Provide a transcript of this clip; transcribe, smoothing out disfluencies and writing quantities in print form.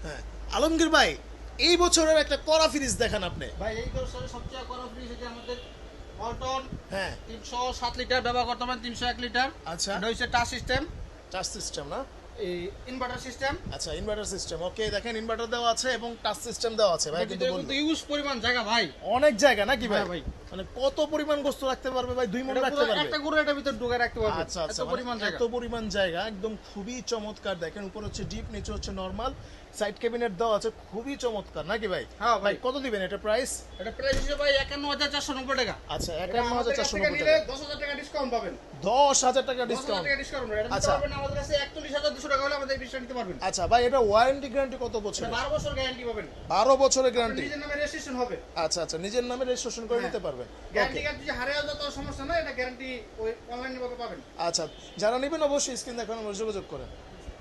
হ্যাঁ, আলমগীর ভাই এই বছরের একটা কড়া ফ্রিজ দেখান আপনি। ভাই এই বছরের সবচেয়ে বড় ফ্রিজ এটা আমাদের ওয়ালটন হ্যাঁ 307 লিটার ব্যবহার করতে পারেন, 301 লিটার। আচ্ছা, এটা হচ্ছে টাচ সিস্টেম, টাচ সিস্টেম না? এই ইনভার্টার সিস্টেম। আচ্ছা, ইনভার্টার সিস্টেম। ওকে, দেখেন ইনভার্টার দেওয়া আছে এবং টাচ সিস্টেম দেওয়া আছে ভাই, কিন্তু বললো। ইউজ পরিমাণ জায়গা ভাই, অনেক জায়গা নাকি ভাই? হ্যাঁ ভাই। মানে কত পরিমাণ গোস্ত রাখতে পারবে ভাই? 2 মণ এটা রাখতে পুরো পারবে? একটা গরু এটার ভিতর ঢুকে রাখতে পারবেন। আচ্ছা আচ্ছা, এত পরিমাণ মানে জায়গা। এত পরিমাণ জায়গা, একদম খুবই চমৎকার। দেখেন উপরে হচ্ছে ডিপ, নিচে হচ্ছে নরমাল, সাইড ক্যাবিনেট দেওয়া আছে, খুবই চমৎকার নাকি ভাই? হ্যাঁ ভাই। কত দিবেন এটা প্রাইস? এটা প্রাইস হিসেবে ভাই 51,490 টাকা। আচ্ছা, এটা আমাদের কাছ থেকে 51,490 নিলে টাকা। 10,000 টাকা ডিসকাউন্ট পাবেন। 10,000 টাকা 10,000 ডিসকাউন্ট। টাকা ডিসকাউন্ট এটা নিতে আচ্ছা। পারবেন আমাদের কাছে 41,200 টাকা হলে আমাদের এই ফ্রিজটা নিতে পারবেন। আচ্ছা ভাই, এটা ওয়ারেন্টি গ্যারান্টি কত বছর? এটা 12 বছর গ্যারান্টি পাবেন। 12 বছরের গ্যারান্টি। নিজের নামে রেজিস্ট্রেশন হবে। আচ্ছা আচ্ছা, নিজের নামে রেজিস্ট্রেশন করে হ্যাঁ। নিতে পারবেন। গ্যারান্টি ওকে, কার্ড যদি হারিয়ে যায় তো সমস্যা নাই, এটা গ্যারান্টি ওই অনলাইনে ভাবে পাবেন। আচ্ছা, যারা নেবেন অবশ্যই স্ক্রিন দেখানো যোগাযোগ করেন।